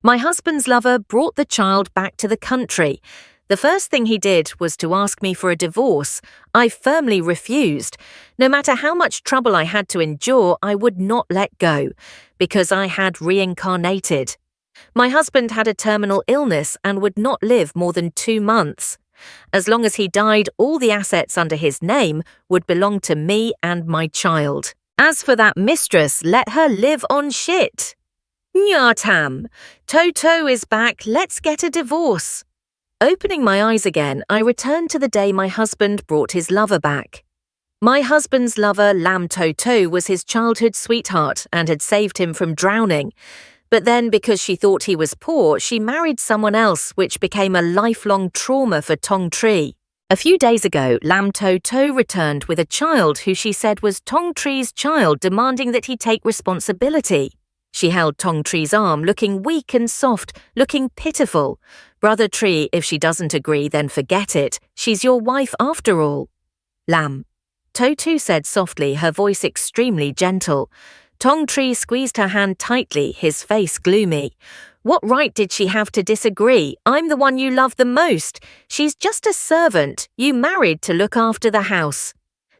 My husband's lover brought the child back to the country. The first thing he did was to ask me for a divorce. I firmly refused. No matter how much trouble I had to endure, I would not let go, because I had reincarnated. My husband had a terminal illness and would not live more than 2 months. As long as he died, all the assets under his name would belong to me and my child. As for that mistress, let her live on shit. Nyatam, Toto is back, let's get a divorce. Opening my eyes again, I returned to the day my husband brought his lover back. My husband's lover, Lam Toto, was his childhood sweetheart and had saved him from drowning. But then, because she thought he was poor, she married someone else, which became a lifelong trauma for Tong Tree. A few days ago, Lam Toto returned with a child who she said was Tong Tree's child, demanding that he take responsibility. She held Tong Tree's arm, looking weak and soft, looking pitiful. Brother Tree, if she doesn't agree, then forget it. She's your wife after all. Lam. Toto said softly, her voice extremely gentle. Tong Tree squeezed her hand tightly, his face gloomy. What right did she have to disagree? I'm the one you love the most. She's just a servant. You married to look after the house.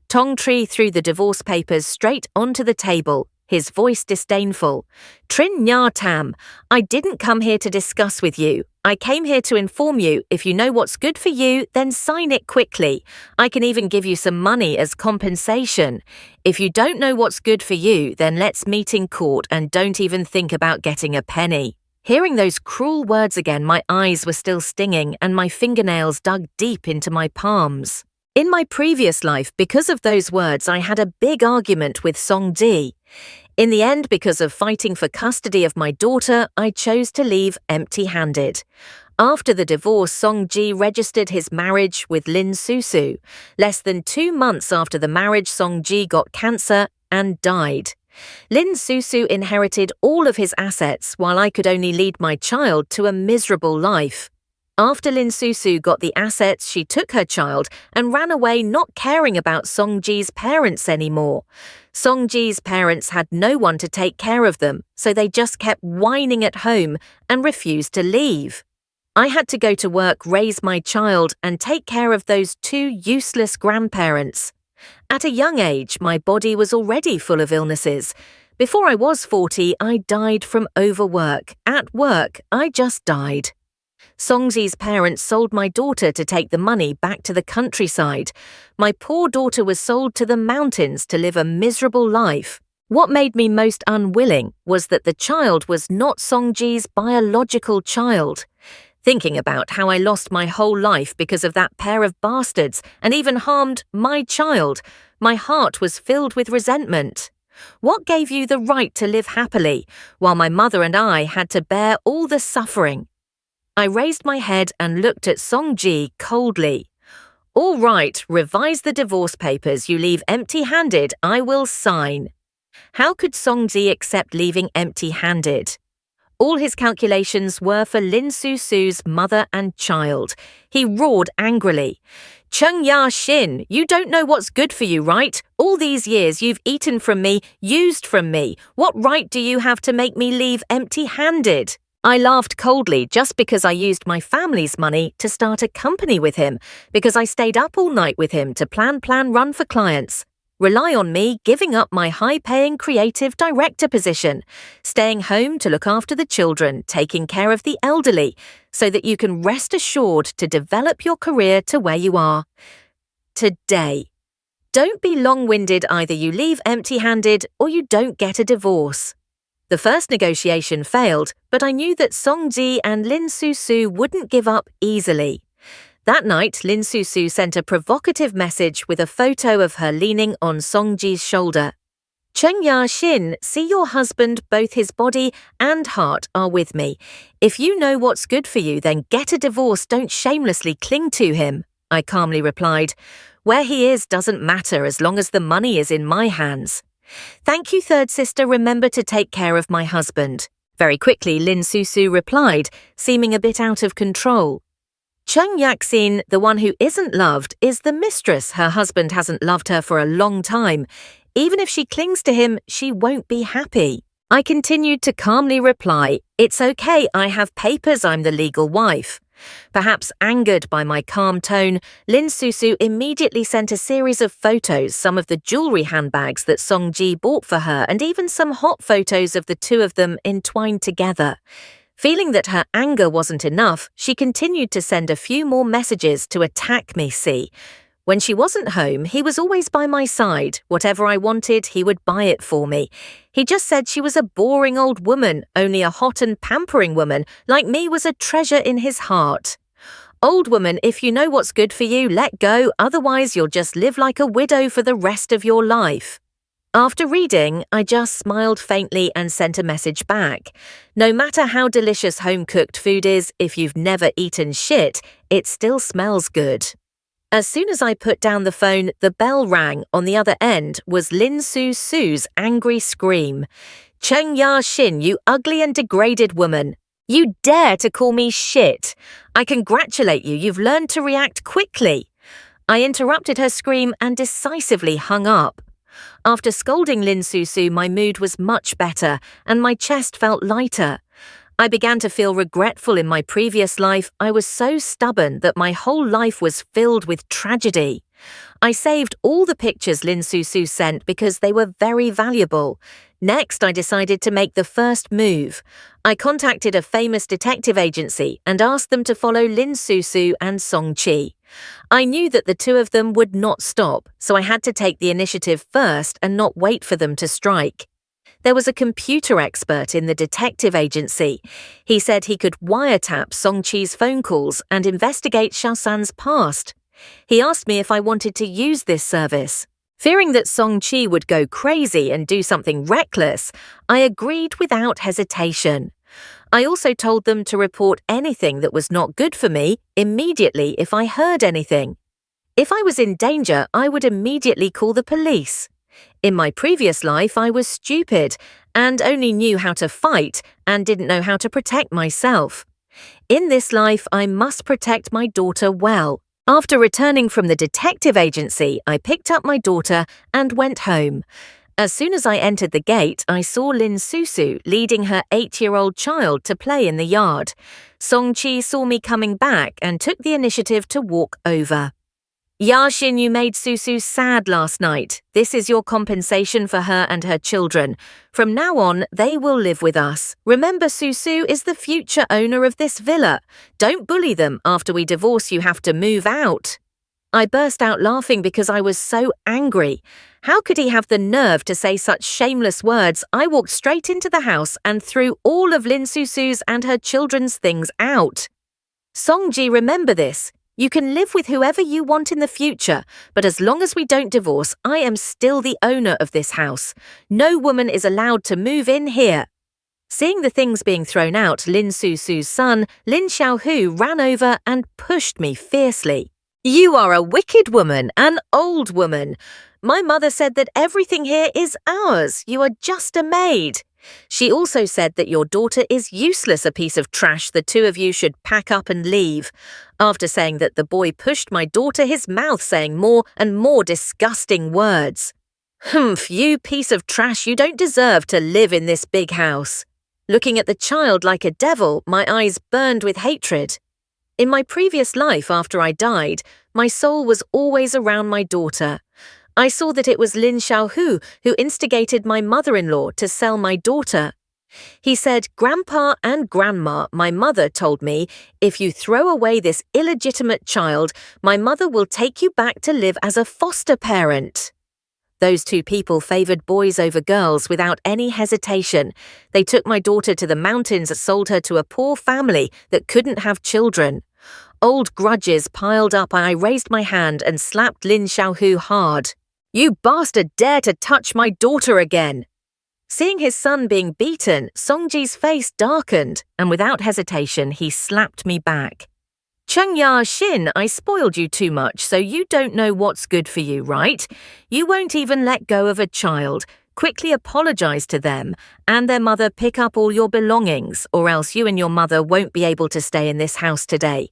Tong Tree threw the divorce papers straight onto the table, his voice disdainful. Trin Nya Tam, I didn't come here to discuss with you. I came here to inform you. If you know what's good for you, then sign it quickly. I can even give you some money as compensation. If you don't know what's good for you, then let's meet in court and don't even think about getting a penny. Hearing those cruel words again, my eyes were still stinging and my fingernails dug deep into my palms. In my previous life, because of those words, I had a big argument with Song Ji. In the end, because of fighting for custody of my daughter, I chose to leave empty-handed. After the divorce, Song Ji registered his marriage with Lin Susu. Less than 2 months after the marriage, Song Ji got cancer and died. Lin Susu inherited all of his assets, while I could only lead my child to a miserable life. After Lin Susu got the assets, she took her child and ran away, not caring about Song Ji's parents anymore. Song Ji's parents had no one to take care of them, so they just kept whining at home and refused to leave. I had to go to work, raise my child, and take care of those 2 useless grandparents. At a young age, my body was already full of illnesses. Before I was 40, I died from overwork. At work, I just died. Songji's parents sold my daughter to take the money back to the countryside. My poor daughter was sold to the mountains to live a miserable life. What made me most unwilling was that the child was not Songji's biological child. Thinking about how I lost my whole life because of that pair of bastards and even harmed my child, my heart was filled with resentment. What gave you the right to live happily, while my mother and I had to bear all the suffering? I raised my head and looked at Song Ji coldly. All right, revise the divorce papers. You leave empty-handed, I will sign. How could Song Ji accept leaving empty-handed? All his calculations were for Lin Susu's mother and child. He roared angrily. Cheng Ya Xin, you don't know what's good for you, right? All these years you've eaten from me, used from me. What right do you have to make me leave empty-handed? I laughed coldly just because I used my family's money to start a company with him, because I stayed up all night with him to plan, run for clients. Rely on me giving up my high-paying creative director position, staying home to look after the children, taking care of the elderly, so that you can rest assured to develop your career to where you are today. Don't be long-winded. Either you leave empty-handed or you don't get a divorce. The first negotiation failed, but I knew that Song Ji and Lin Susu wouldn't give up easily. That night, Lin Susu sent a provocative message with a photo of her leaning on Song Ji's shoulder. Cheng Ya Xin, see your husband, both his body and heart are with me. If you know what's good for you, then get a divorce, don't shamelessly cling to him, I calmly replied. Where he is doesn't matter as long as the money is in my hands. Thank you, third sister, remember to take care of my husband. Very quickly, Lin Susu replied, seeming a bit out of control. Cheng Yaxin, the one who isn't loved, is the mistress. Her husband hasn't loved her for a long time. Even if she clings to him, she won't be happy. I continued to calmly reply, "It's okay, I have papers, I'm the legal wife." Perhaps angered by my calm tone, Lin Susu immediately sent a series of photos, some of the jewelry handbags that Song-ji bought for her, and even some hot photos of the two of them entwined together. Feeling that her anger wasn't enough, she continued to send a few more messages to attack me, see. When she wasn't home, he was always by my side. Whatever I wanted, he would buy it for me. He just said she was a boring old woman, only a hot and pampering woman, like me was a treasure in his heart. Old woman, if you know what's good for you, let go, otherwise you'll just live like a widow for the rest of your life. After reading, I just smiled faintly and sent a message back. No matter how delicious home-cooked food is, if you've never eaten shit, it still smells good. As soon as I put down the phone, the bell rang. On the other end was Lin Susu's angry scream. "Cheng Ya-shin, you ugly and degraded woman. You dare to call me shit. I congratulate you, you've learned to react quickly." I interrupted her scream and decisively hung up. After scolding Lin Susu, my mood was much better and my chest felt lighter. I began to feel regretful in my previous life. I was so stubborn that my whole life was filled with tragedy. I saved all the pictures Lin Susu sent because they were very valuable. Next, I decided to make the first move. I contacted a famous detective agency and asked them to follow Lin Susu and Song-chi. I knew that the two of them would not stop, so I had to take the initiative first and not wait for them to strike. There was a computer expert in the detective agency. He said he could wiretap Song-chi's phone calls and investigate Xiaosan's past. He asked me if I wanted to use this service. Fearing that Song-chi would go crazy and do something reckless, I agreed without hesitation. I also told them to report anything that was not good for me immediately if I heard anything. If I was in danger, I would immediately call the police. In my previous life, I was stupid and only knew how to fight and didn't know how to protect myself. In this life, I must protect my daughter well. After returning from the detective agency, I picked up my daughter and went home. As soon as I entered the gate, I saw Lin Susu leading her 8-year-old child to play in the yard. Song-chi saw me coming back and took the initiative to walk over. "Ya-shin, you made Susu sad last night. This is your compensation for her and her children. From now on, they will live with us. Remember, Susu is the future owner of this villa. Don't bully them. After we divorce, you have to move out." I burst out laughing because I was so angry. How could he have the nerve to say such shameless words? I walked straight into the house and threw all of Lin Susu's and her children's things out. "Song-ji, remember this. You can live with whoever you want in the future, but as long as we don't divorce, I am still the owner of this house. No woman is allowed to move in here." Seeing the things being thrown out, Lin Susu's son, Lin Xiaohu, ran over and pushed me fiercely. "You are a wicked woman, an old woman. My mother said that everything here is ours. You are just a maid. She also said that your daughter is useless, a piece of trash. The two of you should pack up and leave." After saying that, the boy pushed my daughter, his mouth saying more and more disgusting words. "Humph, you piece of trash, you don't deserve to live in this big house." Looking at the child like a devil, my eyes burned with hatred. In my previous life, after I died, my soul was always around my daughter. I saw that it was Lin Xiaohu who instigated my mother-in-law to sell my daughter. He said, "Grandpa and Grandma, my mother told me, if you throw away this illegitimate child, my mother will take you back to live as a foster parent." Those two people favored boys over girls without any hesitation. They took my daughter to the mountains and sold her to a poor family that couldn't have children. Old grudges piled up and I raised my hand and slapped Lin Xiaohu hard. "You bastard dare to touch my daughter again!" Seeing his son being beaten, Song-ji's face darkened, and without hesitation, he slapped me back. "Cheng Ya-shin, I spoiled you too much, so you don't know what's good for you, right? You won't even let go of a child. Quickly apologize to them and their mother, pick up all your belongings, or else you and your mother won't be able to stay in this house today."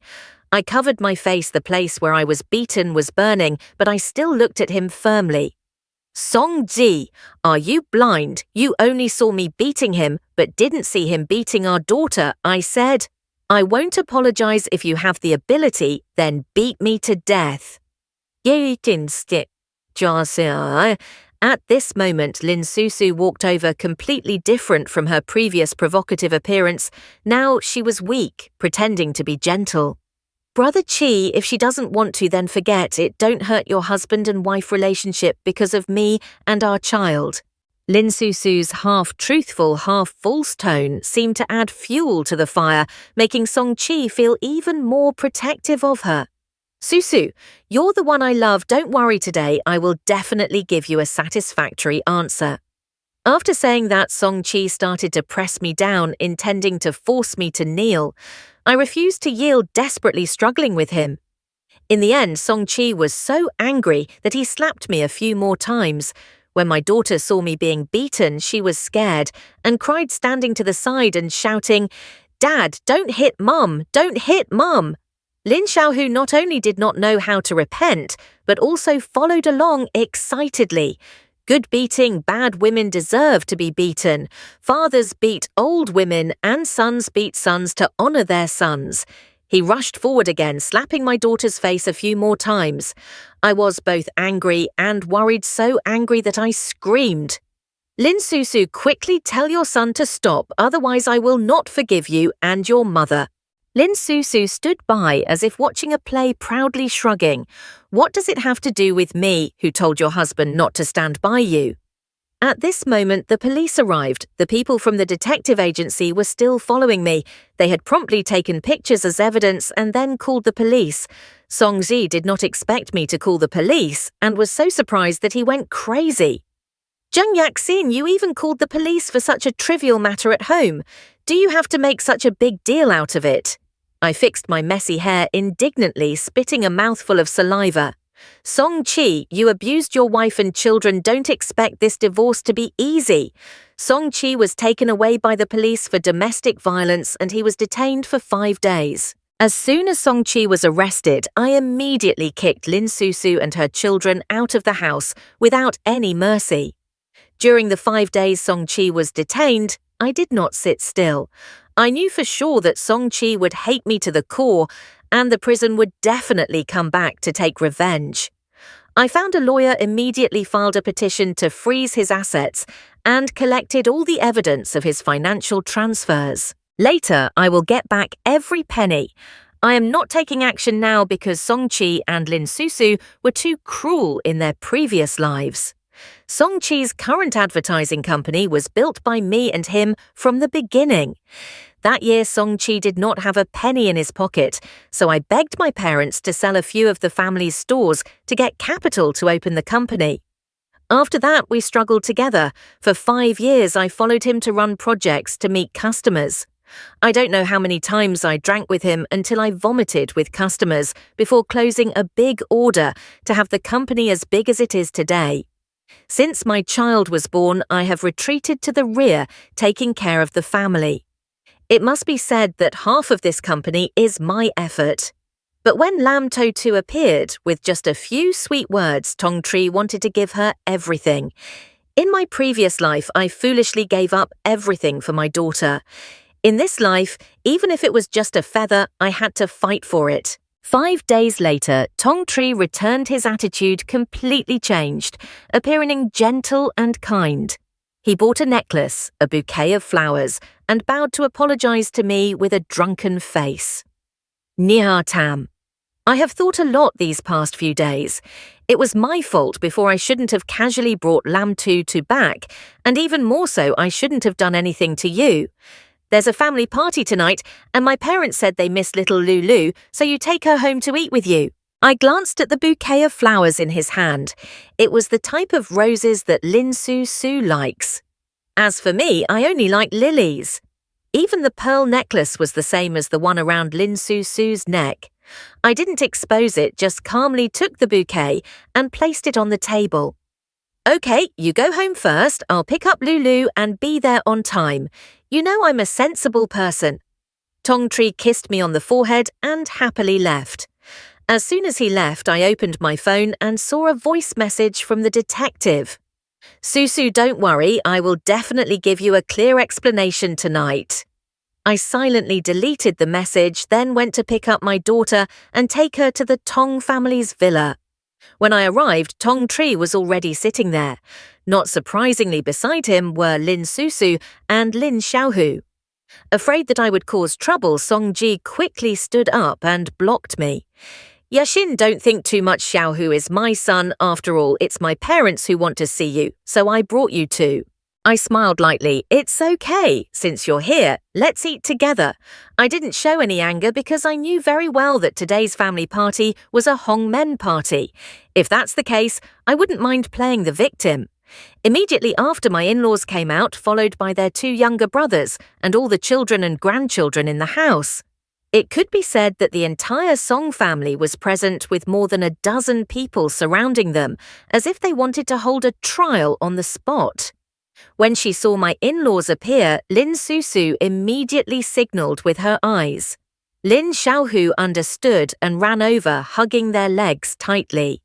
I covered my face. The place where I was beaten was burning, but I still looked at him firmly. Song-ji, are you blind? You only saw me beating him, but didn't see him beating our daughter, I said. I won't apologize if you have the ability, then beat me to death. At this moment, Lin Susu walked over completely different from her previous provocative appearance. Now she was weak, pretending to be gentle. Brother Chi, if she doesn't want to, then forget it. Don't hurt your husband and wife relationship because of me and our child. Lin Susu's half-truthful, half-false tone seemed to add fuel to the fire, making Song Chi feel even more protective of her. Susu, you're the one I love. Don't worry today. I will definitely give you a satisfactory answer. After saying that, Song Chi started to press me down, intending to force me to kneel. I refused to yield, desperately struggling with him. In the end, Song Chi was so angry that he slapped me a few more times. When my daughter saw me being beaten, she was scared and cried, standing to the side and shouting, "Dad, don't hit Mum! Don't hit Mum!" Lin Xiaohu not only did not know how to repent, but also followed along excitedly. Good beating, bad women deserve to be beaten. Fathers beat old women and sons beat sons to honor their sons. He rushed forward again, slapping my daughter's face a few more times. I was both angry and worried, so angry that I screamed. Lin Susu, quickly tell your son to stop, otherwise I will not forgive you and your mother. Lin Susu stood by as if watching a play, proudly shrugging. What does it have to do with me, who told your husband not to stand by you? At this moment, the police arrived. The people from the detective agency were still following me. They had promptly taken pictures as evidence and then called the police. Song Ji did not expect me to call the police and was so surprised that he went crazy. Zheng Yaxin, you even called the police for such a trivial matter at home. Do you have to make such a big deal out of it? I fixed my messy hair indignantly, spitting a mouthful of saliva. Song Chi, you abused your wife and children. Don't expect this divorce to be easy. Song Chi was taken away by the police for domestic violence and he was detained for 5 days. As soon as Song Chi was arrested, I immediately kicked Lin Susu and her children out of the house without any mercy. During the 5 days Song Chi was detained, I did not sit still. I knew for sure that Song Chi would hate me to the core, and the prison would definitely come back to take revenge. I found a lawyer, immediately filed a petition to freeze his assets, and collected all the evidence of his financial transfers. Later, I will get back every penny. I am not taking action now because Song Chi and Lin Susu were too cruel in their previous lives. Song Chi's current advertising company was built by me and him from the beginning. That year, Song Chi did not have a penny in his pocket, so I begged my parents to sell a few of the family's stores to get capital to open the company. After that, we struggled together. For 5 years, I followed him to run projects to meet customers. I don't know how many times I drank with him until I vomited with customers before closing a big order to have the company as big as it is today. Since my child was born, I have retreated to the rear, taking care of the family. It must be said that half of this company is my effort. But when Lam To 2 appeared, with just a few sweet words, Tong Tri wanted to give her everything. In my previous life, I foolishly gave up everything for my daughter. In this life, even if it was just a feather, I had to fight for it. 5 days later, Tong Tri returned, his attitude completely changed, appearing gentle and kind. He bought a necklace, a bouquet of flowers, and bowed to apologize to me with a drunken face. Nia Tam. I have thought a lot these past few days. It was my fault before. I shouldn't have casually brought Lam Tu back, and even more so, I shouldn't have done anything to you. There's a family party tonight, and my parents said they miss little Lulu, so you take her home to eat with you. I glanced at the bouquet of flowers in his hand. It was the type of roses that Lin Susu likes. As for me, I only like lilies. Even the pearl necklace was the same as the one around Lin Susu's neck. I didn't expose it, just calmly took the bouquet and placed it on the table. Okay, you go home first. I'll pick up Lulu and be there on time. You know I'm a sensible person. Tong Tri kissed me on the forehead and happily left. As soon as he left, I opened my phone and saw a voice message from the detective. Susu, don't worry, I will definitely give you a clear explanation tonight. I silently deleted the message, then went to pick up my daughter and take her to the Tong family's villa. When I arrived, Tong Tree was already sitting there. Not surprisingly, beside him were Lin Susu and Lin Xiaohu. Afraid that I would cause trouble, Songji quickly stood up and blocked me. Yashin, don't think too much. Xiaohu is my son. After all, it's my parents who want to see you, so I brought you two. I smiled lightly. It's okay. Since you're here, let's eat together. I didn't show any anger because I knew very well that today's family party was a Hongmen party. If that's the case, I wouldn't mind playing the victim. Immediately after, my in-laws came out, followed by their two younger brothers and all the children and grandchildren in the house. It could be said that the entire Song family was present, with more than a dozen people surrounding them, as if they wanted to hold a trial on the spot. When she saw my in-laws appear, Lin Susu immediately signaled with her eyes. Lin Xiaohu understood and ran over, hugging their legs tightly.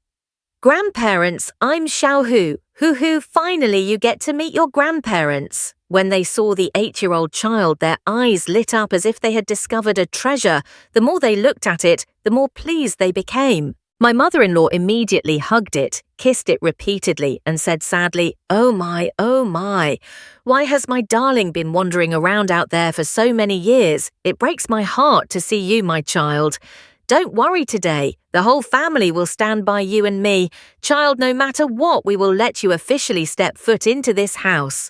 Grandparents, I'm Xiaohu. Hoo-hoo, finally you get to meet your grandparents. When they saw the 8-year-old child, their eyes lit up as if they had discovered a treasure. The more they looked at it, the more pleased they became. My mother-in-law immediately hugged it, kissed it repeatedly, and said sadly, oh my, why has my darling been wandering around out there for so many years? It breaks my heart to see you, my child. Don't worry today. The whole family will stand by you and me. Child, no matter what, we will let you officially step foot into this house.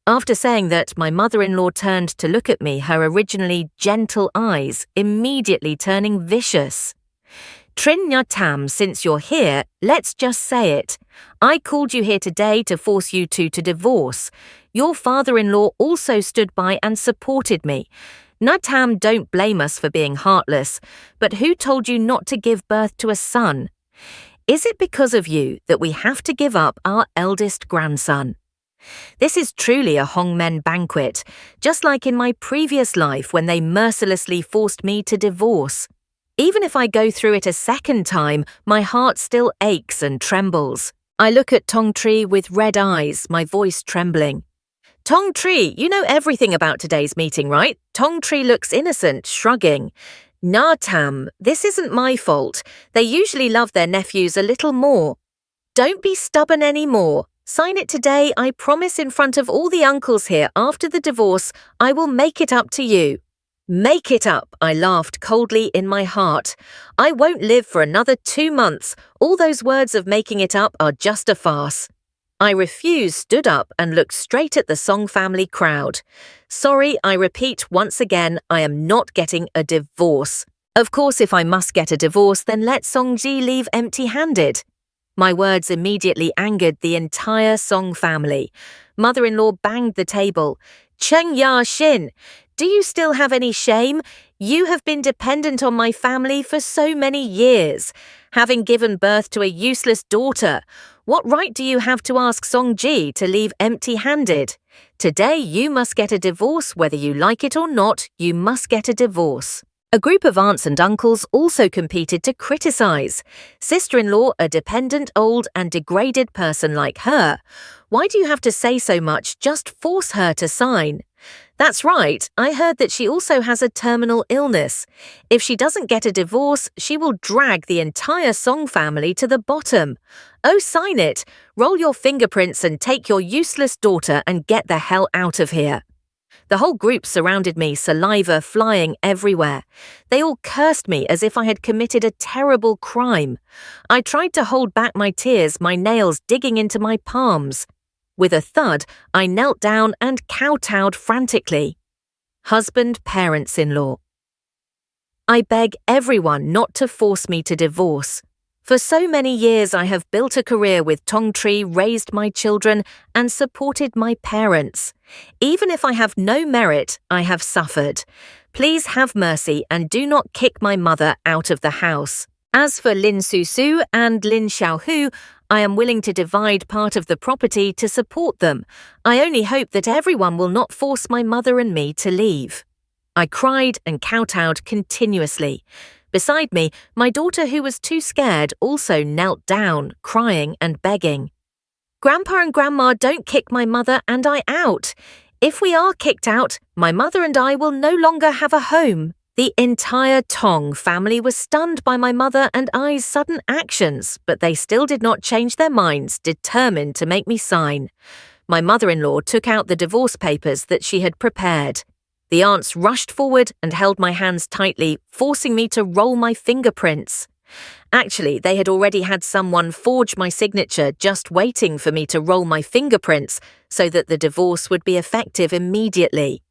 After saying that, my mother-in-law turned to look at me, her originally gentle eyes immediately turning vicious. Trin Nha Tam, since you're here, let's just say it. I called you here today to force you two to divorce. Your father-in-law also stood by and supported me. Natam, don't blame us for being heartless, but who told you not to give birth to a son? Is it because of you that we have to give up our eldest grandson? This is truly a Hongmen banquet, just like in my previous life when they mercilessly forced me to divorce. Even if I go through it a second time, my heart still aches and trembles. I look at Tong Tree with red eyes, my voice trembling. Tong Tree, you know everything about today's meeting, right? Tong Tree looks innocent, shrugging. Nah, Tam, this isn't my fault. They usually love their nephews a little more. Don't be stubborn anymore. Sign it today. I promise in front of all the uncles here after the divorce, I will make it up to you. Make it up, I laughed coldly in my heart. I won't live for another 2 months. All those words of making it up are just a farce. I refused, stood up and looked straight at the Song family crowd. Sorry, I repeat once again, I am not getting a divorce. Of course, if I must get a divorce, then let Songji leave empty-handed. My words immediately angered the entire Song family. Mother-in-law banged the table. Cheng Ya Xin, do you still have any shame? You have been dependent on my family for so many years, having given birth to a useless daughter. What right do you have to ask Songji to leave empty-handed? Today you must get a divorce, whether you like it or not, you must get a divorce. A group of aunts and uncles also competed to criticize. Sister-in-law, a dependent, old and degraded person like her. Why do you have to say so much? Just force her to sign. That's right, I heard that she also has a terminal illness. If she doesn't get a divorce, she will drag the entire Song family to the bottom. Oh, sign it. Roll your fingerprints and take your useless daughter and get the hell out of here. The whole group surrounded me, saliva flying everywhere. They all cursed me as if I had committed a terrible crime. I tried to hold back my tears, my nails digging into my palms. With a thud, I knelt down and kowtowed frantically. Husband, parents-in-law. I beg everyone not to force me to divorce. For so many years I have built a career with Tong Tree, raised my children, and supported my parents. Even if I have no merit, I have suffered. Please have mercy and do not kick my mother out of the house. As for Lin Susu and Lin Xiaohu, I am willing to divide part of the property to support them. I only hope that everyone will not force my mother and me to leave. I cried and kowtowed continuously. Beside me, my daughter, who was too scared, also knelt down, crying and begging. Grandpa and Grandma don't kick my mother and I out. If we are kicked out, my mother and I will no longer have a home. The entire Tong family was stunned by my mother and I's sudden actions, but they still did not change their minds, determined to make me sign. My mother-in-law took out the divorce papers that she had prepared. The aunts rushed forward and held my hands tightly, forcing me to roll my fingerprints. Actually, they had already had someone forge my signature, just waiting for me to roll my fingerprints so that the divorce would be effective immediately.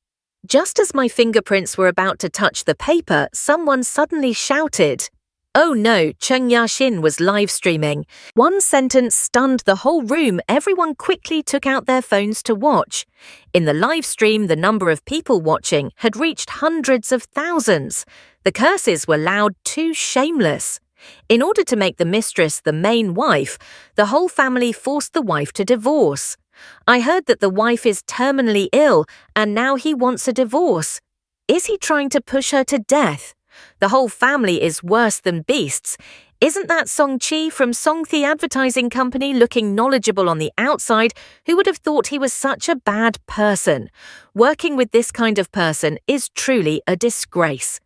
Just as my fingerprints were about to touch the paper, someone suddenly shouted. Oh no, Cheng Ya-shin was live streaming. One sentence stunned the whole room. Everyone quickly took out their phones to watch. In the live stream, the number of people watching had reached hundreds of thousands. The curses were loud, too shameless. In order to make the mistress the main wife, the whole family forced the wife to divorce. I heard that the wife is terminally ill and now he wants a divorce. Is he trying to push her to death? The whole family is worse than beasts. Isn't that Song Chi from Songthi Advertising Company looking knowledgeable on the outside? Who would have thought he was such a bad person? Working with this kind of person is truly a disgrace.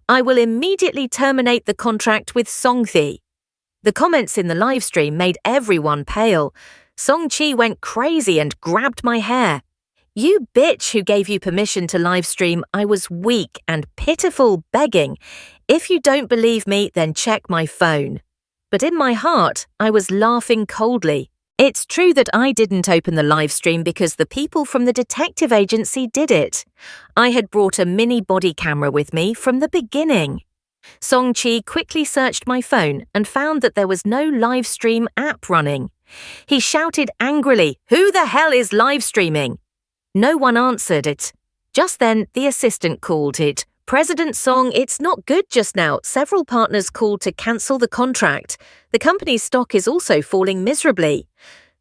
I will immediately terminate the contract with Songthi. The comments in the live stream made everyone pale. Song Chi went crazy and grabbed my hair. You bitch who gave you permission to live stream. I was weak and pitiful, begging. If you don't believe me, then check my phone. But in my heart, I was laughing coldly. It's true that I didn't open the live stream because the people from the detective agency did it. I had brought a mini body camera with me from the beginning. Song Chi quickly searched my phone and found that there was no live stream app running. He shouted angrily, "Who the hell is live streaming?" No one answered it. Just then, the assistant called it. President Song, it's not good just now. Several partners called to cancel the contract. The company's stock is also falling miserably.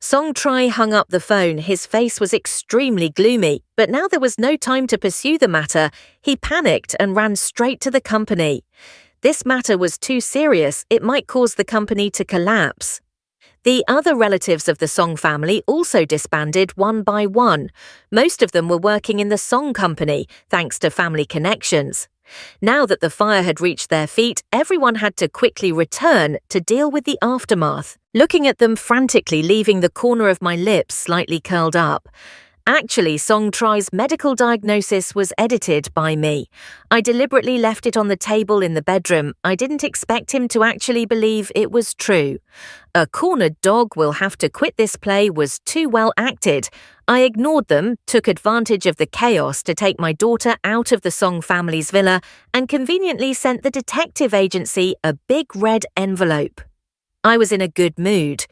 Song Tri hung up the phone. His face was extremely gloomy, but now there was no time to pursue the matter. He panicked and ran straight to the company. This matter was too serious. It might cause the company to collapse. The other relatives of the Song family also disbanded one by one. Most of them were working in the Song company, thanks to family connections. Now that the fire had reached their feet, everyone had to quickly return to deal with the aftermath. Looking at them frantically, leaving the corner of my lips slightly curled up. Actually, Song Tri's medical diagnosis was edited by me. I deliberately left it on the table in the bedroom. I didn't expect him to actually believe it was true. A cornered dog will have to quit this play was too well acted. I ignored them, took advantage of the chaos to take my daughter out of the Song family's villa, and conveniently sent the detective agency a big red envelope. I was in a good mood.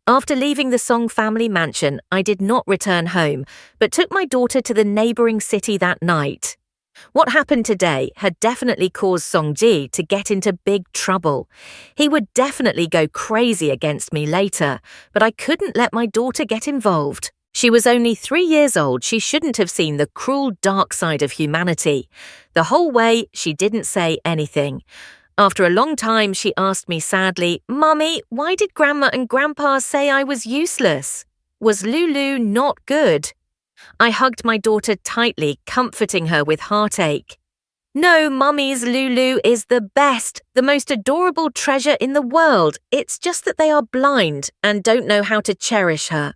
After leaving the Song family mansion, I did not return home, but took my daughter to the neighboring city that night. What happened today had definitely caused Song Ji to get into big trouble. He would definitely go crazy against me later, but I couldn't let my daughter get involved. She was only 3 years old. She shouldn't have seen the cruel dark side of humanity. The whole way, she didn't say anything. After a long time, she asked me sadly, "Mummy, why did Grandma and Grandpa say I was useless? Was Lulu not good?" I hugged my daughter tightly, comforting her with heartache. "No, Mummy's Lulu is the best, the most adorable treasure in the world. It's just that they are blind and don't know how to cherish her."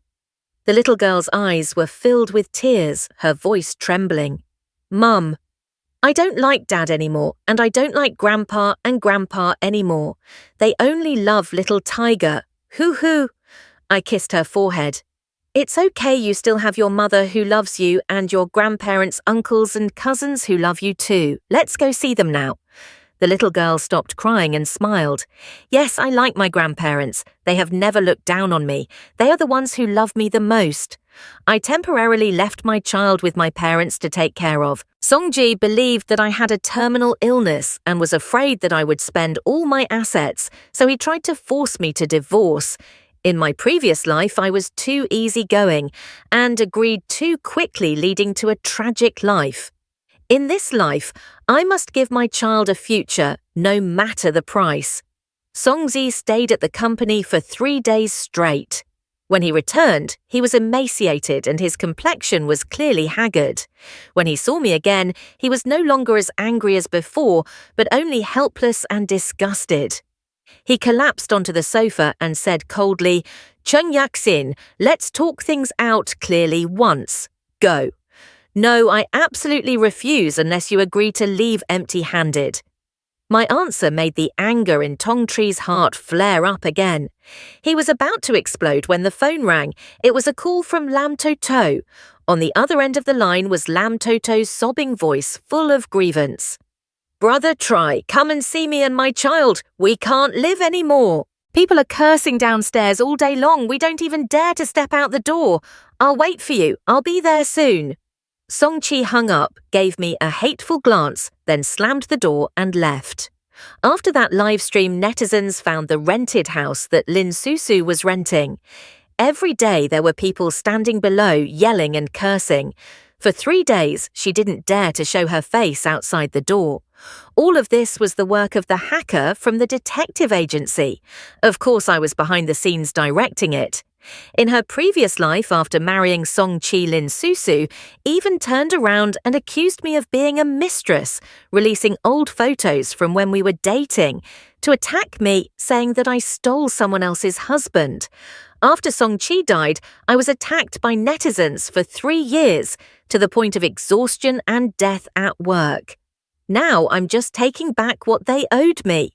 The little girl's eyes were filled with tears, her voice trembling. "Mum, I don't like Dad anymore, and I don't like Grandpa and Grandpa anymore. They only love little Tiger. Hoo-hoo." I kissed her forehead. "It's okay, you still have your mother who loves you and your grandparents, uncles and cousins who love you too. Let's go see them now." The little girl stopped crying and smiled. "Yes, I like my grandparents. They have never looked down on me. They are the ones who love me the most. I temporarily left my child with my parents to take care of. Songji believed that I had a terminal illness and was afraid that I would spend all my assets, so he tried to force me to divorce. In my previous life, I was too easygoing and agreed too quickly, leading to a tragic life. In this life, I must give my child a future, no matter the price. Songzi stayed at the company for 3 days straight. When he returned, he was emaciated and his complexion was clearly haggard. When he saw me again, he was no longer as angry as before, but only helpless and disgusted. He collapsed onto the sofa and said coldly, "Chung Yak-sin, let's talk things out clearly once. Go." "No, I absolutely refuse unless you agree to leave empty-handed." My answer made the anger in Tongtree's heart flare up again. He was about to explode when the phone rang. It was a call from Lam Toto. On the other end of the line was Lam Toto's sobbing voice, full of grievance. "Brother Try, come and see me and my child. We can't live anymore. People are cursing downstairs all day long. We don't even dare to step out the door. I'll wait for you. I'll be there soon." Song-chi hung up, gave me a hateful glance, then slammed the door and left. After that live stream, netizens found the rented house that Lin Susu was renting. Every day there were people standing below, yelling and cursing. For 3 days, she didn't dare to show her face outside the door. All of this was the work of the hacker from the detective agency. Of course, I was behind the scenes directing it. In her previous life, after marrying Song-chi, Lin Susu even turned around and accused me of being a mistress, releasing old photos from when we were dating, to attack me, saying that I stole someone else's husband. After Song-chi died, I was attacked by netizens for 3 years, to the point of exhaustion and death at work. Now I'm just taking back what they owed me.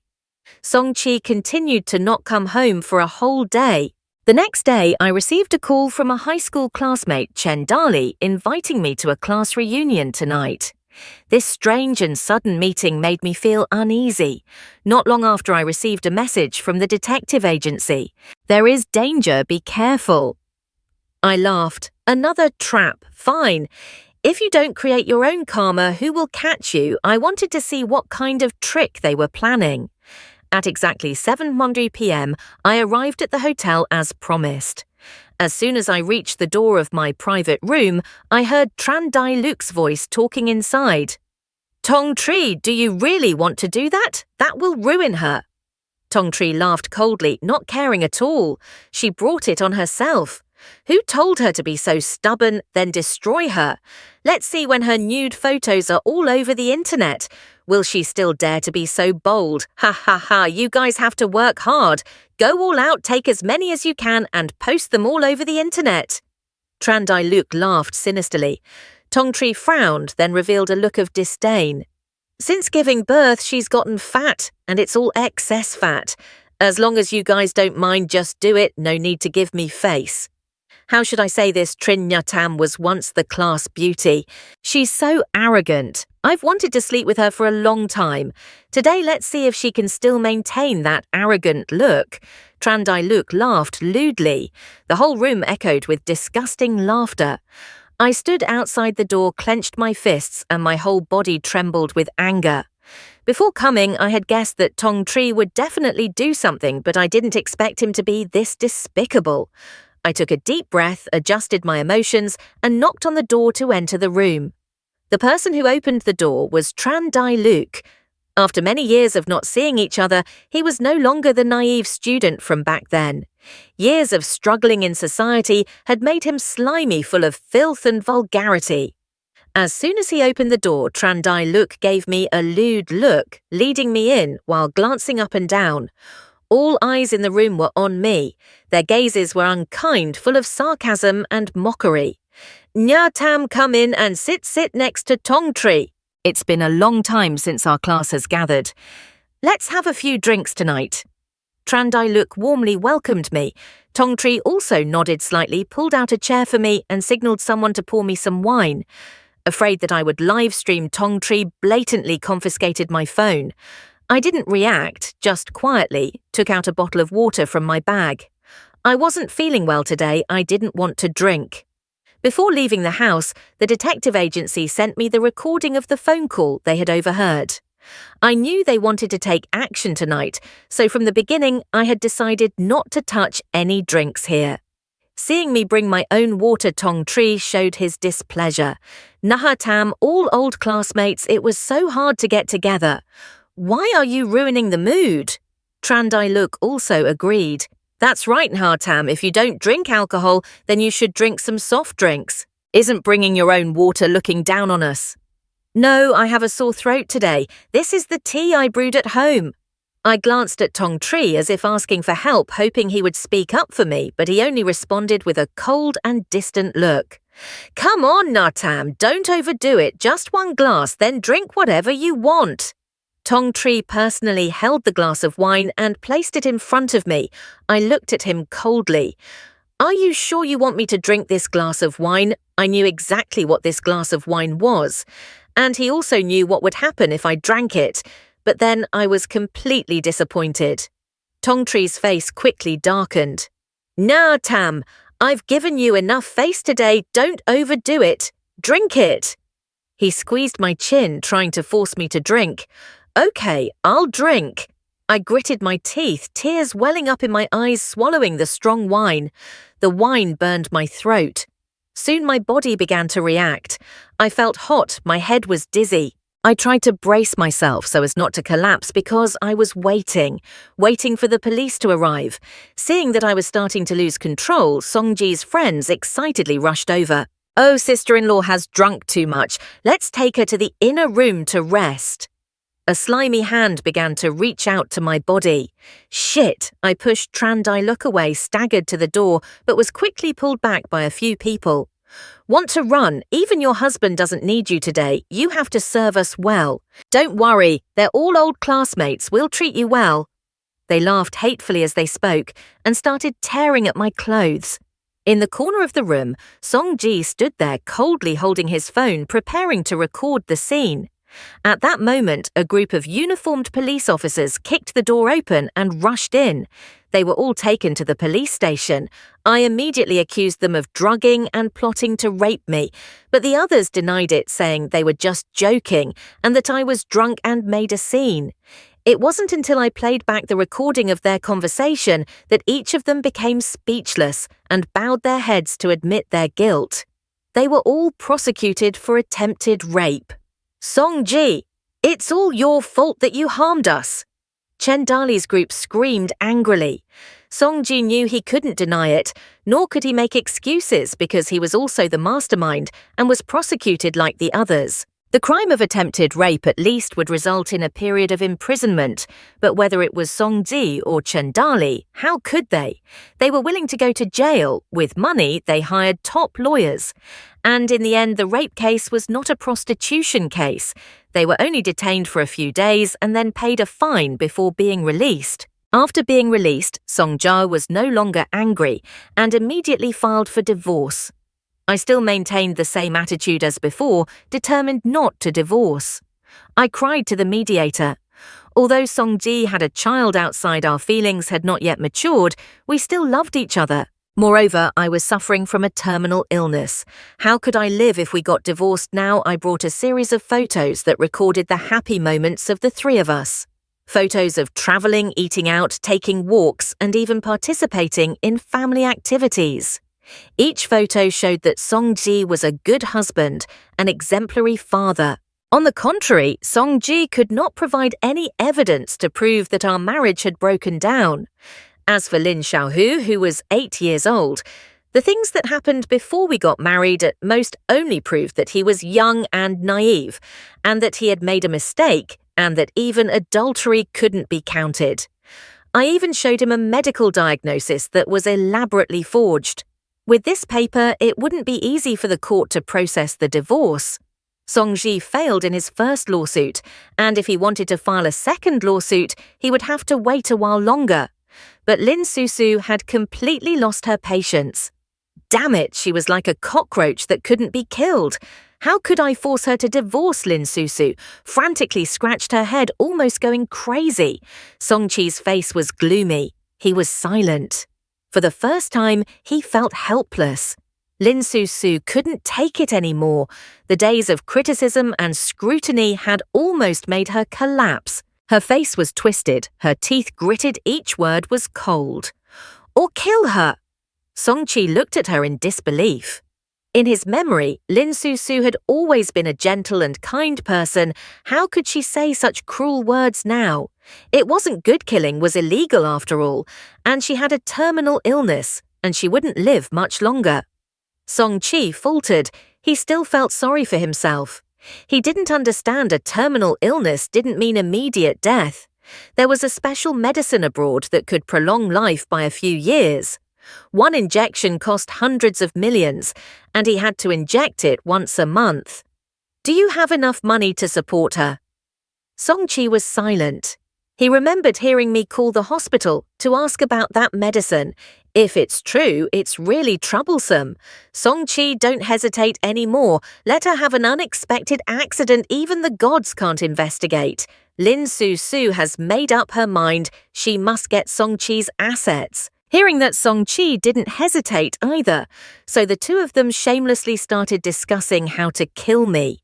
Song-chi continued to not come home for a whole day. The next day, I received a call from a high school classmate, Chen Dali, inviting me to a class reunion tonight. This strange and sudden meeting made me feel uneasy. Not long after I received a message from the detective agency. "There is danger, be careful." I laughed. "Another trap, fine. If you don't create your own karma, who will catch you?" I wanted to see what kind of trick they were planning. At exactly 7:00 p.m., I arrived at the hotel as promised. As soon as I reached the door of my private room, I heard Tran Dai-luk's voice talking inside. "Tong-tree, do you really want to do that? That will ruin her." Tong-tree laughed coldly, not caring at all. She brought it on herself. Who told her to be so stubborn, then destroy her? Let's see when her nude photos are all over the internet. Will she still dare to be so bold? Ha ha ha, you guys have to work hard. Go all out, take as many as you can, and post them all over the internet. Tran Dai-luk laughed sinisterly. Tong-tree frowned, then revealed a look of disdain. "Since giving birth, she's gotten fat, and it's all excess fat. As long as you guys don't mind, just do it, no need to give me face." How should I say this? Trin Nyatam was once the class beauty. She's so arrogant. I've wanted to sleep with her for a long time. Today, let's see if she can still maintain that arrogant look. Tran Dai-luk laughed lewdly. The whole room echoed with disgusting laughter. I stood outside the door, clenched my fists, and my whole body trembled with anger. Before coming, I had guessed that Tong-tree would definitely do something, but I didn't expect him to be this despicable. I took a deep breath, adjusted my emotions, and knocked on the door to enter the room. The person who opened the door was Tran Dai-luk. After many years of not seeing each other, he was no longer the naive student from back then. Years of struggling in society had made him slimy, full of filth and vulgarity. As soon as he opened the door, Tran Dai-luk gave me a lewd look, leading me in while glancing up and down. All eyes in the room were on me. Their gazes were unkind, full of sarcasm and mockery. "Nyatam, come in and sit next to Tong-tree. It's been a long time since our class has gathered. Let's have a few drinks tonight." Tran Dai-luk warmly welcomed me. Tong-tree also nodded slightly, pulled out a chair for me, and signalled someone to pour me some wine. Afraid that I would live stream, Tong-tree blatantly confiscated my phone. I didn't react, just quietly took out a bottle of water from my bag. I wasn't feeling well today, I didn't want to drink. Before leaving the house, the detective agency sent me the recording of the phone call they had overheard. I knew they wanted to take action tonight, so from the beginning I had decided not to touch any drinks here. Seeing me bring my own water, Tong-tree showed his displeasure. "Nahatam, all old classmates, it was so hard to get together. Why are you ruining the mood?" Tran Dai-luk also agreed. That's right, Hartam. If you don't drink alcohol, then you should drink some soft drinks. Isn't bringing your own water looking down on us? No, I have a sore throat today. This is the tea I brewed at home. I glanced at Tong Tree as if asking for help, hoping he would speak up for me, but he only responded with a cold and distant look. Come on, Nartam, don't overdo it. Just one glass, then drink whatever you want. Tong Tree personally held the glass of wine and placed it in front of me. I looked at him coldly. Are you sure you want me to drink this glass of wine? I knew exactly what this glass of wine was. And he also knew what would happen if I drank it. But then I was completely disappointed. Tong Tree's face quickly darkened. Nah, Tam, I've given you enough face today. Don't overdo it. Drink it. He squeezed my chin, trying to force me to drink. Okay, I'll drink. I gritted my teeth, tears welling up in my eyes, swallowing the strong wine. The wine burned my throat. Soon my body began to react. I felt hot, my head was dizzy. I tried to brace myself so as not to collapse because I was waiting for the police to arrive. Seeing that I was starting to lose control, Songji's friends excitedly rushed over. Oh, sister-in-law has drunk too much. Let's take her to the inner room to rest. A slimy hand began to reach out to my body. Shit! I pushed Tran Dai Look away, staggered to the door, but was quickly pulled back by a few people. Want to run? Even your husband doesn't need you today. You have to serve us well. Don't worry, they're all old classmates. We'll treat you well. They laughed hatefully as they spoke and started tearing at my clothes. In the corner of the room, Song Ji stood there coldly holding his phone, preparing to record the scene. At that moment, a group of uniformed police officers kicked the door open and rushed in. They were all taken to the police station. I immediately accused them of drugging and plotting to rape me, but the others denied it, saying they were just joking and that I was drunk and made a scene. It wasn't until I played back the recording of their conversation that each of them became speechless and bowed their heads to admit their guilt. They were all prosecuted for attempted rape. Song Ji, it's all your fault that you harmed us. Chen Dali's group screamed angrily. Song Ji knew he couldn't deny it, nor could he make excuses because he was also the mastermind and was prosecuted like the others. The crime of attempted rape at least would result in a period of imprisonment, but whether it was Song Ji or Chen Dali, how could they? They were willing to go to jail. With money, they hired top lawyers. And in the end, the rape case was not a prostitution case. They were only detained for a few days and then paid a fine before being released. After being released, Song Jia was no longer angry and immediately filed for divorce. I still maintained the same attitude as before, determined not to divorce. I cried to the mediator. Although Song Ji had a child outside our feelings had not yet matured, we still loved each other. Moreover, I was suffering from a terminal illness. How could I live if we got divorced now? I brought a series of photos that recorded the happy moments of the three of us. Photos of traveling, eating out, taking walks, and even participating in family activities. Each photo showed that Song Ji was a good husband, an exemplary father. On the contrary, Song Ji could not provide any evidence to prove that our marriage had broken down. As for Lin Xiaohu, who was 8 years old, the things that happened before we got married at most only proved that he was young and naive, and that he had made a mistake, and that even adultery couldn't be counted. I even showed him a medical diagnosis that was elaborately forged. With this paper, it wouldn't be easy for the court to process the divorce. Song Ji failed in his first lawsuit, and if he wanted to file a second lawsuit, he would have to wait a while longer. But Lin Susu had completely lost her patience. Damn it, she was like a cockroach that couldn't be killed. How could I force her to divorce Lin Susu? Frantically scratched her head, almost going crazy. Song Chi's face was gloomy. He was silent. For the first time, he felt helpless. Lin Susu couldn't take it anymore. The days of criticism and scrutiny had almost made her collapse. Her face was twisted, her teeth gritted, each word was cold. Or kill her! Song Chi looked at her in disbelief. In his memory, Lin Susu had always been a gentle and kind person. How could she say such cruel words now? It wasn't good killing was illegal after all, and she had a terminal illness, and she wouldn't live much longer. Song Chi faltered. He still felt sorry for himself. He didn't understand a terminal illness didn't mean immediate death. There was a special medicine abroad that could prolong life by a few years. One injection cost hundreds of millions, and he had to inject it once a month. Do you have enough money to support her? Song Chi was silent. He remembered hearing me call the hospital to ask about that medicine. If it's true, it's really troublesome. Song Chi, don't hesitate anymore. Let her have an unexpected accident even the gods can't investigate. Lin Su Su has made up her mind. She must get Song Chi's assets. Hearing that, Song Chi didn't hesitate either, so the two of them shamelessly started discussing how to kill me.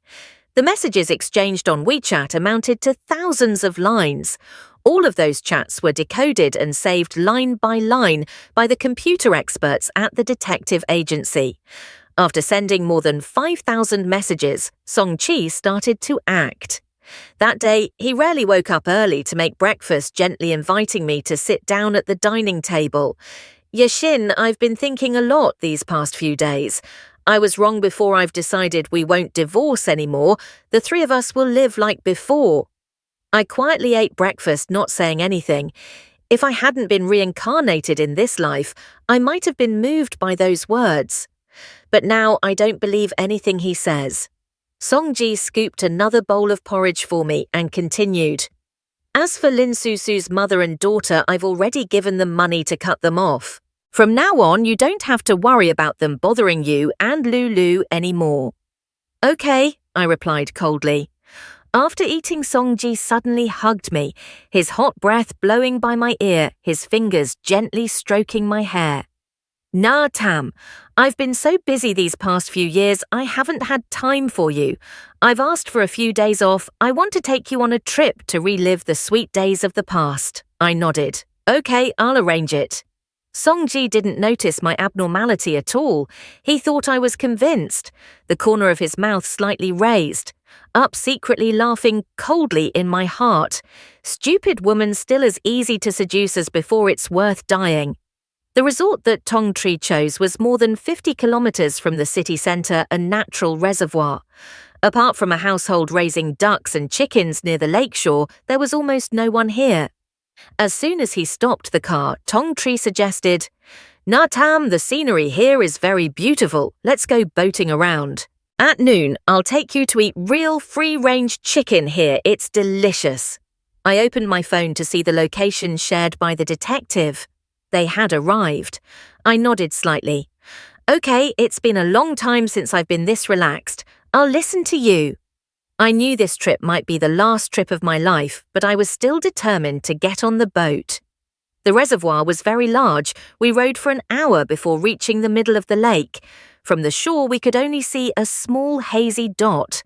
The messages exchanged on WeChat amounted to thousands of lines. All of those chats were decoded and saved line by line by the computer experts at the detective agency. After sending more than 5,000 messages, Song Chi started to act. That day, he rarely woke up early to make breakfast, gently inviting me to sit down at the dining table. Yashin, I've been thinking a lot these past few days. I was wrong before I've decided we won't divorce anymore. The three of us will live like before. I quietly ate breakfast, not saying anything. If I hadn't been reincarnated in this life, I might have been moved by those words. But now I don't believe anything he says. Song Ji scooped another bowl of porridge for me and continued. As for Lin Su Su's mother and daughter, I've already given them money to cut them off. From now on, you don't have to worry about them bothering you and Lulu anymore. Okay, I replied coldly. After eating, Song Ji suddenly hugged me, his hot breath blowing by my ear, his fingers gently stroking my hair. Nah, Tam, I've been so busy these past few years, I haven't had time for you. I've asked for a few days off. I want to take you on a trip to relive the sweet days of the past. I nodded. Okay, I'll arrange it. Song Ji didn't notice my abnormality at all. He thought I was convinced, the corner of his mouth slightly raised, up secretly laughing coldly in my heart. Stupid woman, still as easy to seduce as before, it's worth dying. The resort that Tong Tri chose was more than 50 kilometers from the city centre, a natural reservoir. Apart from a household raising ducks and chickens near the lakeshore, there was almost no one here. As soon as he stopped the car, Tong Tri suggested, "Nah, Tam, the scenery here is very beautiful. Let's go boating around. At noon, I'll take you to eat real free-range chicken here. It's delicious." I opened my phone to see the location shared by the detective. They had arrived. I nodded slightly. Okay, it's been a long time since I've been this relaxed. I'll listen to you. I knew this trip might be the last trip of my life, but I was still determined to get on the boat. The reservoir was very large. We rowed for an hour before reaching the middle of the lake. From the shore, we could only see a small hazy dot.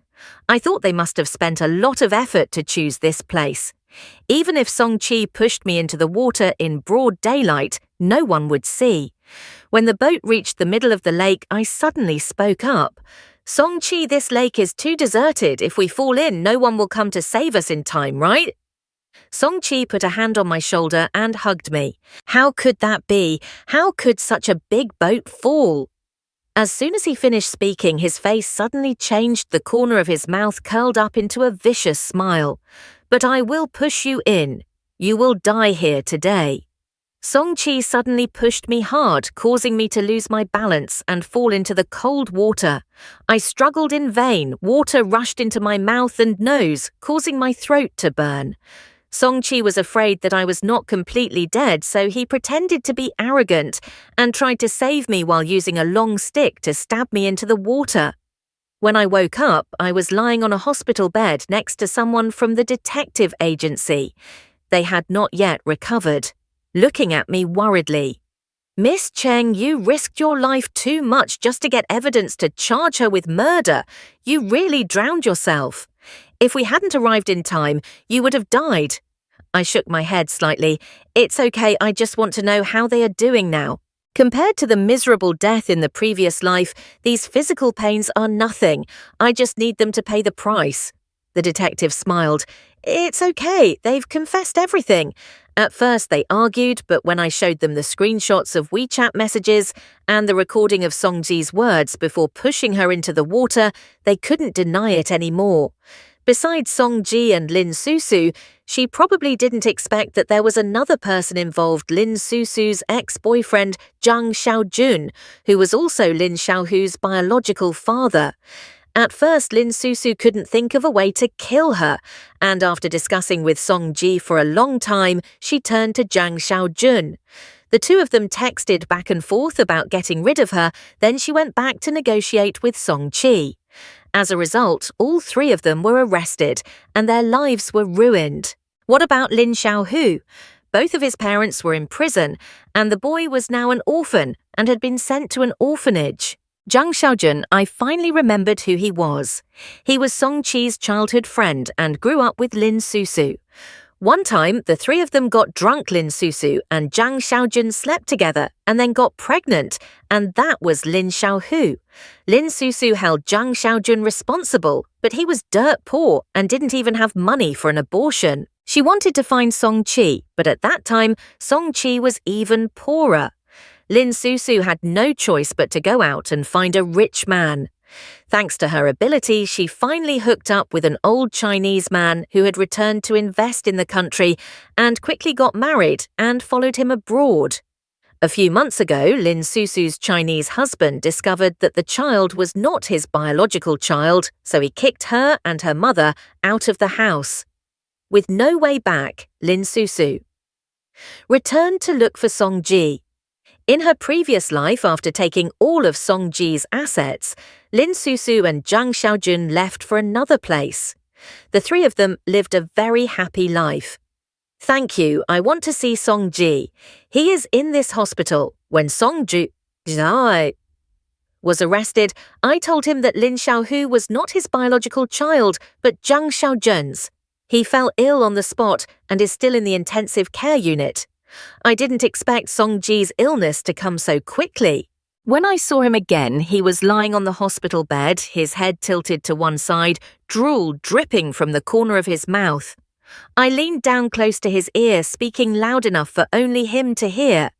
I thought they must have spent a lot of effort to choose this place. Even if Song Chi pushed me into the water in broad daylight, no one would see. When the boat reached the middle of the lake, I suddenly spoke up. Song Chi, this lake is too deserted. If we fall in, no one will come to save us in time, right? Song Chi put a hand on my shoulder and hugged me. How could that be? How could such a big boat fall? As soon as he finished speaking, his face suddenly changed, the corner of his mouth curled up into a vicious smile. But I will push you in. You will die here today. Song Chi suddenly pushed me hard, causing me to lose my balance and fall into the cold water. I struggled in vain. Water rushed into my mouth and nose, causing my throat to burn. Song Chi was afraid that I was not completely dead, so he pretended to be arrogant and tried to save me while using a long stick to stab me into the water. When I woke up, I was lying on a hospital bed next to someone from the detective agency. They had not yet recovered, looking at me worriedly. "Miss Cheng, you risked your life too much just to get evidence to charge her with murder. You really drowned yourself. If we hadn't arrived in time, you would have died." I shook my head slightly. "It's okay, I just want to know how they are doing now. Compared to the miserable death in the previous life, these physical pains are nothing. I just need them to pay the price." The detective smiled. It's okay, they've confessed everything. At first they argued, but when I showed them the screenshots of WeChat messages and the recording of Songji's words before pushing her into the water, they couldn't deny it anymore. Besides Songji and Lin Susu, she probably didn't expect that there was another person involved, Lin Susu's ex-boyfriend Zhang Xiaojun, who was also Lin Xiaohu's biological father. At first, Lin Susu couldn't think of a way to kill her, and after discussing with Songji for a long time, she turned to Zhang Xiaojun. The two of them texted back and forth about getting rid of her, then she went back to negotiate with Songqi. As a result, all three of them were arrested, and their lives were ruined. What about Lin Xiaohu? Both of his parents were in prison, and the boy was now an orphan and had been sent to an orphanage. Zhang Xiaojun, I finally remembered who he was. He was Songqi's childhood friend and grew up with Lin Susu. One time, the three of them got drunk, Lin Susu and Zhang Xiaojun slept together and then got pregnant, and that was Lin Xiaohu. Lin Susu held Zhang Xiaojun responsible, but he was dirt poor and didn't even have money for an abortion. She wanted to find Songqi, but at that time, Songqi was even poorer. Lin Susu had no choice but to go out and find a rich man. Thanks to her ability, she finally hooked up with an old Chinese man who had returned to invest in the country and quickly got married and followed him abroad. A few months ago, Lin Susu's Chinese husband discovered that the child was not his biological child, so he kicked her and her mother out of the house. With no way back, Lin Susu returned to look for Songji. In her previous life, after taking all of Songji's assets, Lin Susu and Zhang Xiaojun left for another place. The three of them lived a very happy life. Thank you, I want to see Songji. He is in this hospital. When Songji was arrested, I told him that Lin Xiaohu was not his biological child, but Zhang Xiaojun's. He fell ill on the spot and is still in the intensive care unit. I didn't expect Songji's illness to come so quickly. When I saw him again, he was lying on the hospital bed, his head tilted to one side, drool dripping from the corner of his mouth. I leaned down close to his ear, speaking loud enough for only him to hear.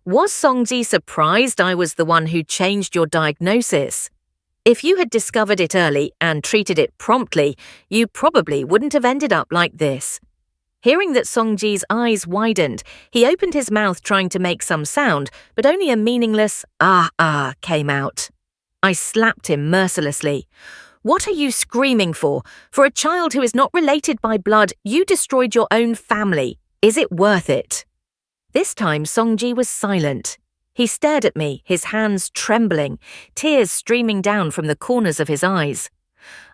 Was Songji surprised I was the one who changed your diagnosis? If you had discovered it early and treated it promptly, you probably wouldn't have ended up like this. Hearing that Songji's eyes widened, he opened his mouth trying to make some sound, but only a meaningless ah came out. I slapped him mercilessly. What are you screaming for? For a child who is not related by blood, you destroyed your own family. Is it worth it? This time Songji was silent. He stared at me, his hands trembling, tears streaming down from the corners of his eyes.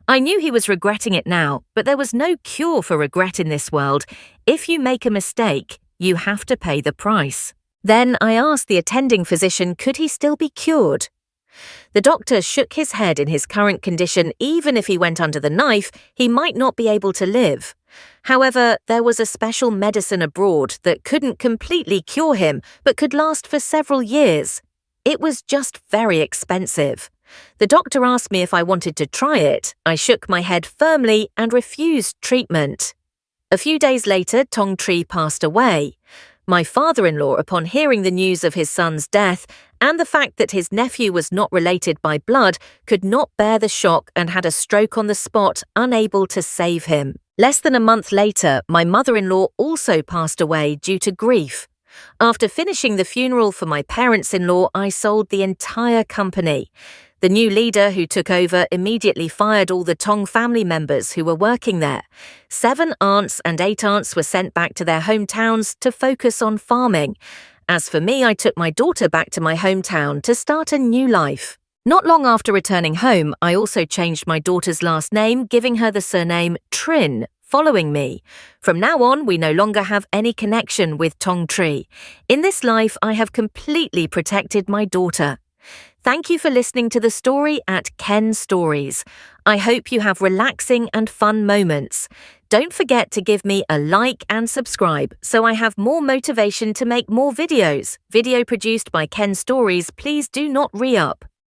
I knew he was regretting it now, but there was no cure for regret in this world. If you make a mistake, you have to pay the price. Then I asked the attending physician, could he still be cured? The doctor shook his head. In his current condition, even if he went under the knife, he might not be able to live. However, there was a special medicine abroad that couldn't completely cure him, but could last for several years. It was just very expensive. The doctor asked me if I wanted to try it. I shook my head firmly and refused treatment. A few days later, Tongtree passed away. My father-in-law, upon hearing the news of his son's death and the fact that his nephew was not related by blood, could not bear the shock and had a stroke on the spot, unable to save him. Less than a month later, my mother-in-law also passed away due to grief. After finishing the funeral for my parents-in-law, I sold the entire company. The new leader who took over immediately fired all the Tong family members who were working there. 7 aunts and 8 aunts were sent back to their hometowns to focus on farming. As for me, I took my daughter back to my hometown to start a new life. Not long after returning home, I also changed my daughter's last name, giving her the surname Trin, following me. From now on, we no longer have any connection with Tongtree. In this life, I have completely protected my daughter. Thank you for listening to the story at Ken Stories. I hope you have relaxing and fun moments. Don't forget to give me a like and subscribe so I have more motivation to make more videos. Video produced by Ken Stories. Please do not re-up.